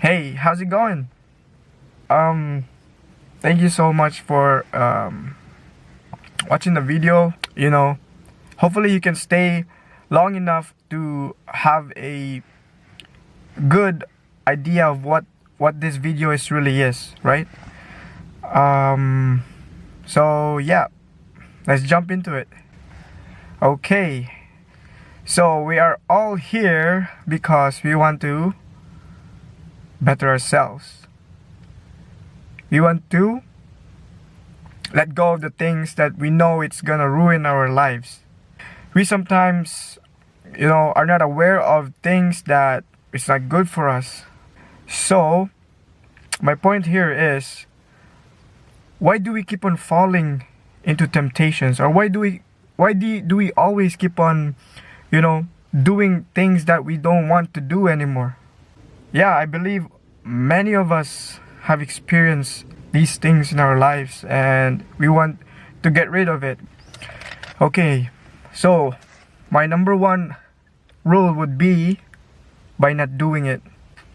Hey, how's it going? Um, Thank you so much for watching the video. Hopefully you can stay long enough to have a good idea of what this video is really is, right? Um, so yeah, let's jump into it. Okay, so we are all here because we want to better ourselves. We want to let go of the things that we know it's gonna ruin our lives. We sometimes, are not aware of things that it's not good for us. So, my point here is, why do we keep on falling into temptations, or do we always keep on, doing things that we don't want to do anymore? Yeah, I believe many of us have experienced these things in our lives and we want to get rid of it. Okay, so my number one rule would be by not doing it.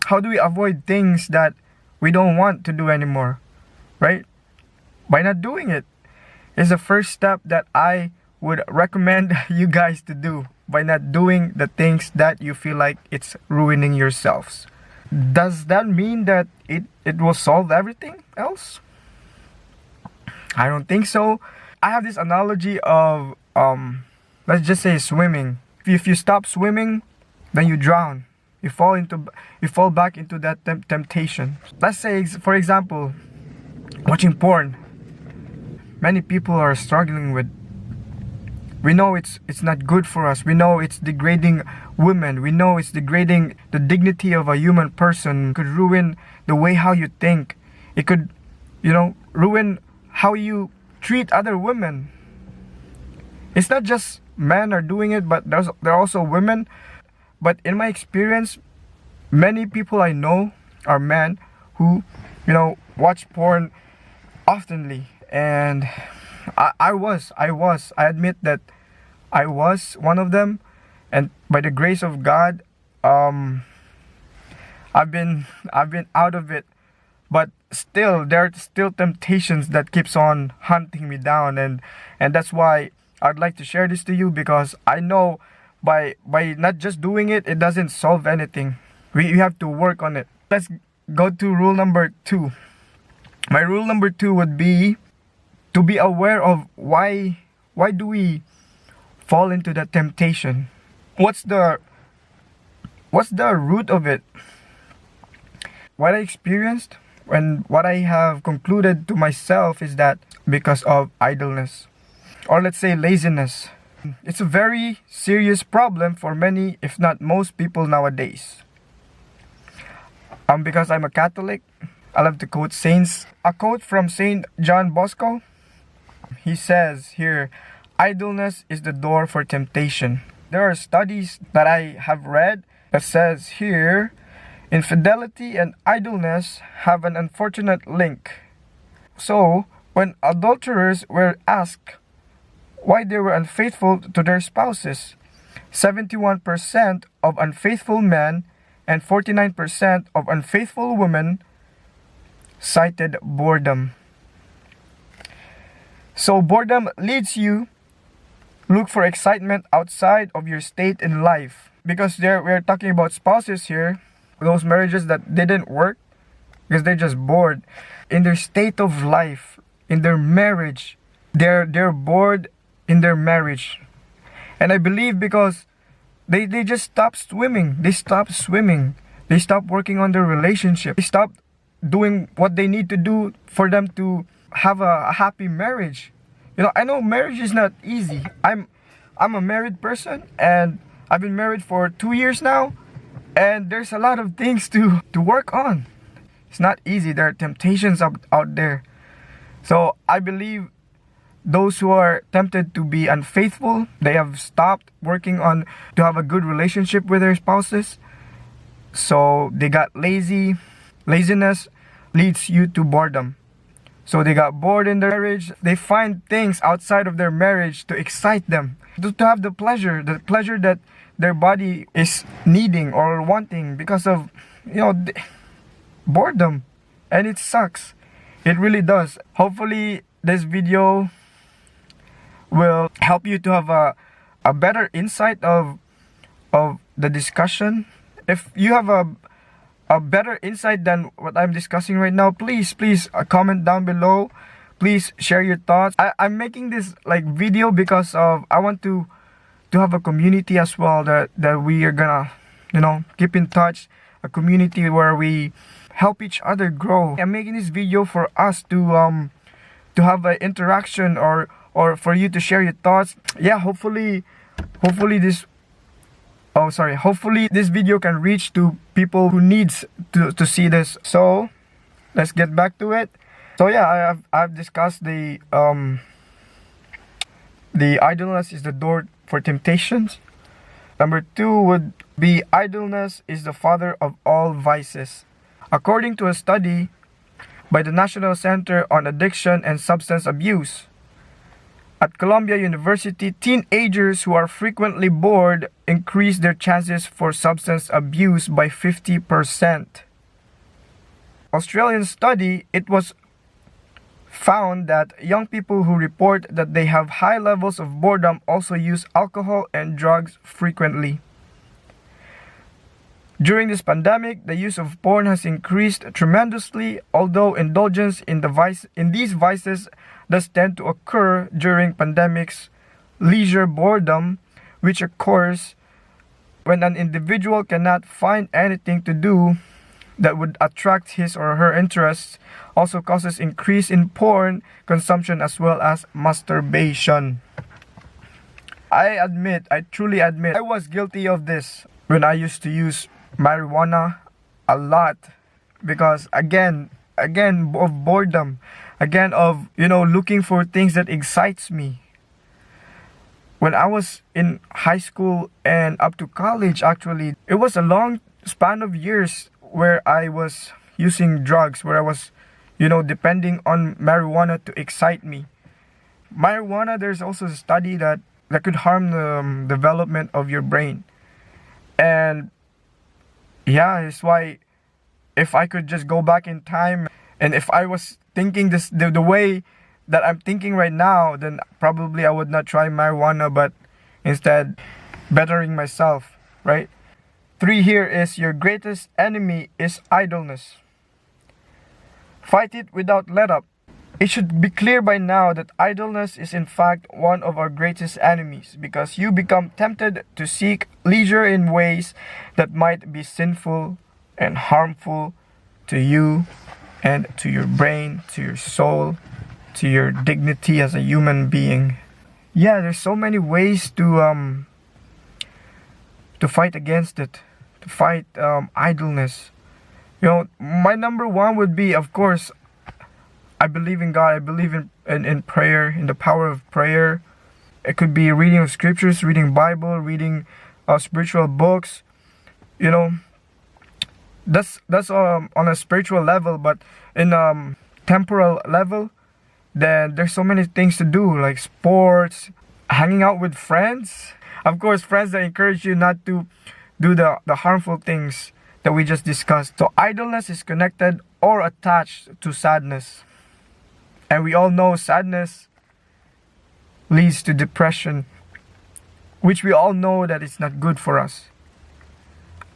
How do we avoid things that we don't want to do anymore? Right? By not doing it is the first step that I would recommend you guys to do. By not doing the things that you feel like it's ruining yourselves. Does that mean that it will solve everything else? I don't think so. I have this analogy of let's just say swimming. If you stop swimming, then you drown. You fall back into that temptation. Let's say, for example, watching porn. Many people are struggling with. We know it's not good for us. We know it's degrading women. We know it's degrading the dignity of a human person. It could ruin the way how you think. It could, ruin how you treat other women. It's not just men are doing it, but there are also women. But in my experience, many people I know are men who, watch porn oftenly. And I admit that I was one of them, and by the grace of God, I've been out of it, but still there are still temptations that keeps on hunting me down, and that's why I'd like to share this to you, because I know by not just doing it, it doesn't solve anything. We have to work on it. Let's go to rule number 2. My rule number 2 would be to be aware of why do we fall into that temptation. What's the root of it? What I experienced and what I have concluded to myself is that because of idleness, or let's say laziness. It's a very serious problem for many, if not most people nowadays. Because I'm a Catholic, I love to quote saints. A quote from Saint John Bosco. He says here, idleness is the door for temptation. There are studies that I have read that says here, infidelity and idleness have an unfortunate link. So, when adulterers were asked why they were unfaithful to their spouses, 71% of unfaithful men and 49% of unfaithful women cited boredom. So boredom leads you look for excitement outside of your state in life. Because we're talking about spouses here, those marriages that didn't work because they're just bored. In their state of life, in their marriage, they're bored in their marriage. And I believe because they just stopped swimming. They stopped swimming. They stopped working on their relationship. They stopped doing what they need to do for them to have a happy marriage. I know marriage is not easy. I'm a married person, and I've been married for 2 years now, and there's a lot of things to work on. It's not easy. There are temptations out there. So I believe those who are tempted to be unfaithful, they have stopped working on to have a good relationship with their spouses. So they got lazy. Laziness leads you to boredom. So they got bored in their marriage. They find things outside of their marriage to excite them, to have the pleasure that their body is needing or wanting because of, boredom, and it sucks. It really does. Hopefully this video will help you to have a better insight of the discussion. If you have a better insight than what I'm discussing right now, please comment down below. Please share your thoughts. I'm making this like video because of I want to have a community as well, that we are gonna, you know, keep in touch, a community where we help each other grow. I'm making this video for us to have an interaction, or for you to share your thoughts. Yeah, hopefully this hopefully this video can reach to people who needs to see this. So let's get back to it. So yeah, I've discussed the idleness is the door for temptations. Number 2 would be idleness is the father of all vices. According to a study by the National Center on Addiction and Substance Abuse at Columbia University, teenagers who are frequently bored increase their chances for substance abuse by 50%. Australian study, it was found that young people who report that they have high levels of boredom also use alcohol and drugs frequently. During this pandemic, the use of porn has increased tremendously, although indulgence in these vices does tend to occur during pandemics. Leisure boredom, which occurs when an individual cannot find anything to do that would attract his or her interests, also causes increase in porn consumption as well as masturbation. I truly admit, I was guilty of this when I used to use marijuana a lot, because again of boredom, again of, you know, looking for things that excites me. When I was in high school and up to college, actually, it was a long span of years where I was using drugs, where I was, you know, depending on marijuana to excite me. Marijuana, there's also a study that could harm the development of your brain. And yeah, it's why if I could just go back in time, and if I was thinking this the way that I'm thinking right now, then probably I would not try marijuana, but instead bettering myself, right? 3 here is your greatest enemy is idleness. Fight it without let up. It should be clear by now that idleness is in fact one of our greatest enemies, because you become tempted to seek leisure in ways that might be sinful and harmful to you and to your brain, to your soul, to your dignity as a human being. Yeah, there's so many ways to fight against it, to fight idleness. You know, my number 1 would be, of course, I believe in God. I believe in prayer, in the power of prayer. It could be reading of scriptures, reading Bible, reading spiritual books. You know, that's on a spiritual level, but in temporal level, then there's so many things to do, like sports, hanging out with friends. Of course, friends that encourage you not to do the harmful things that we just discussed. So idleness is connected or attached to sadness. And we all know sadness leads to depression, which we all know that it's not good for us.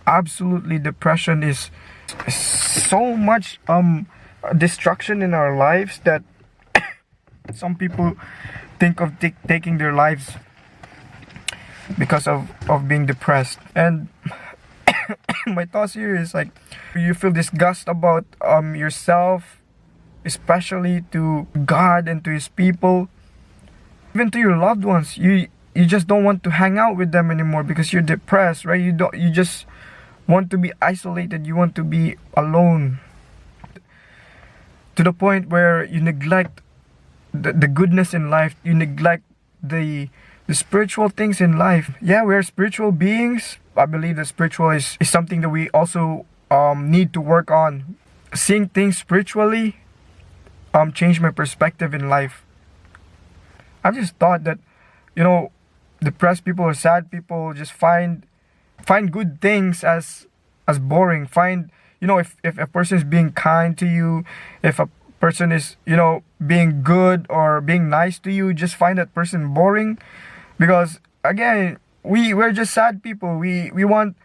Absolutely, depression is so much destruction in our lives that some people think of taking their lives because of being depressed. And my thoughts here is like, you feel disgust about yourself, especially to God and to His people, even to your loved ones. You just don't want to hang out with them anymore because you're depressed, right? You just want to be isolated. You want to be alone, to the point where you neglect the goodness in life. You neglect the spiritual things in life. Yeah, we're spiritual beings. I believe that spiritual is something that we also need to work on. Seeing things spiritually changed my perspective in life. I've just thought that, you know, depressed people or sad people just find good things as boring. Find if a person is being kind to you, if a person is, being good or being nice to you, just find that person boring. Because again, we're just sad people. We want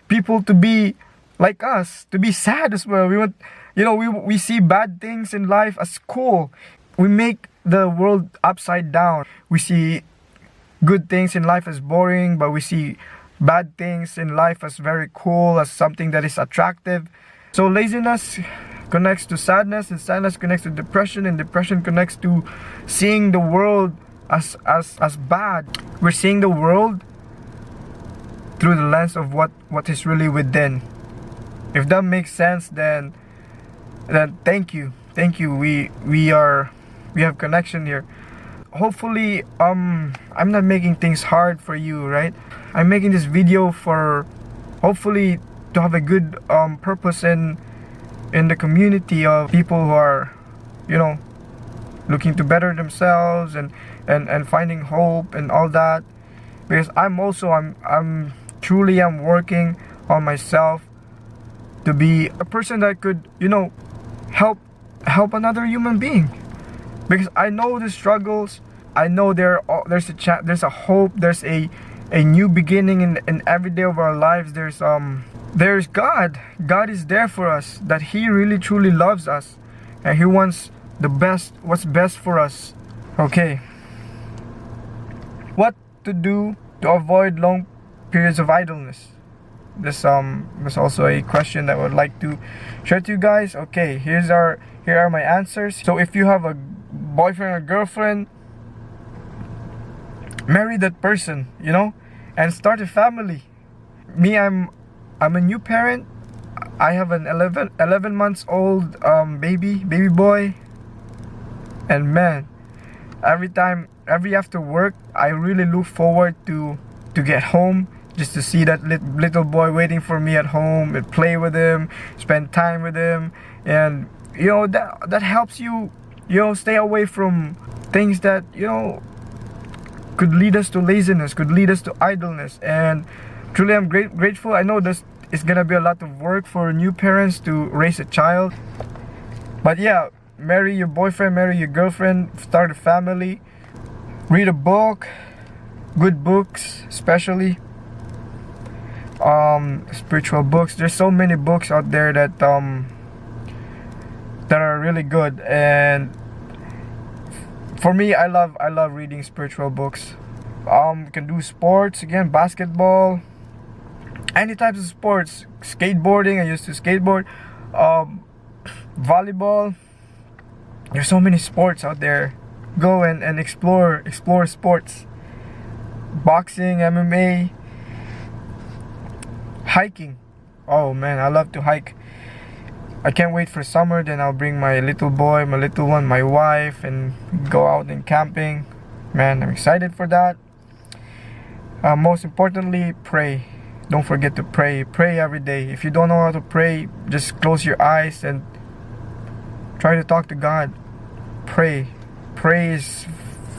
people to be like us, to be sad as well. We want, we see bad things in life as cool. We make the world upside down. We see good things in life as boring, but we see bad things in life as very cool, as something that is attractive. So laziness connects to sadness, and sadness connects to depression, and depression connects to seeing the world as bad. We're seeing the world through the lens of what is really within. If that makes sense, then thank you. We have connection here. Hopefully I'm not making things hard for you, right? I'm making this video for hopefully to have a good purpose in the community of people who are, looking to better themselves and finding hope and all that. Because I'm truly working on myself to be a person that could, help another human being. Because I know the struggles. I know there's a hope. There's a new beginning in every day of our lives. There's God. God is there for us. That He really truly loves us, and He wants the best. What's best for us. Okay. What to do to avoid long periods of idleness? This was also a question that I would like to share to you guys. Okay, here are my answers. So if you have a boyfriend or girlfriend, marry that person, and start a family. Me, I'm a new parent. I have an 11 months old baby boy, and man, every after work, I really look forward to get home, just to see that little boy waiting for me at home and play with him, spend time with him. And that helps you, stay away from things that could lead us to laziness, could lead us to idleness. And truly I'm grateful. I know this is gonna be a lot of work for new parents to raise a child, but yeah, marry your boyfriend, marry your girlfriend, start a family, read a book, good books, especially spiritual books. There's so many books out there that are really good. And for me, I love reading spiritual books. You can do sports, again, basketball, any types of sports. Skateboarding, I used to skateboard. Volleyball. There's so many sports out there. Go and explore sports. Boxing, MMA, hiking. Oh man, I love to hike. I can't wait for summer. Then I'll bring my little boy, my little one, my wife, and go out and camping. Man, I'm excited for that. Most importantly, pray. Don't forget to pray. Pray every day. If you don't know how to pray, just close your eyes and try to talk to God. Pray. Pray is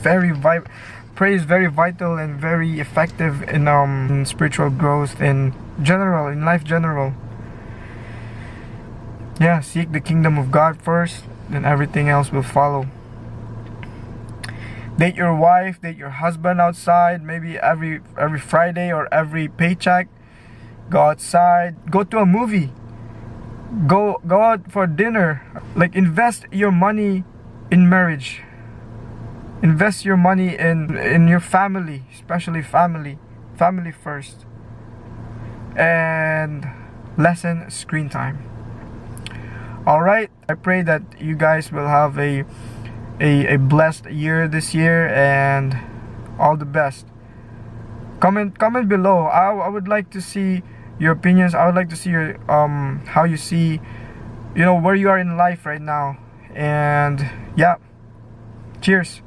very vital and very effective in spiritual growth, in general, in life general. Yeah, seek the kingdom of God first, then everything else will follow. Date your wife, date your husband outside, maybe every Friday or every paycheck. Go outside, go to a movie, go out for dinner. Like, invest your money in marriage. Invest your money in your family, especially family first. And lessen screen time. Alright, I pray that you guys will have a blessed year this year, and all the best. Comment below. I would like to see your opinions. I would like to see your how you see, where you are in life right now. And yeah, cheers.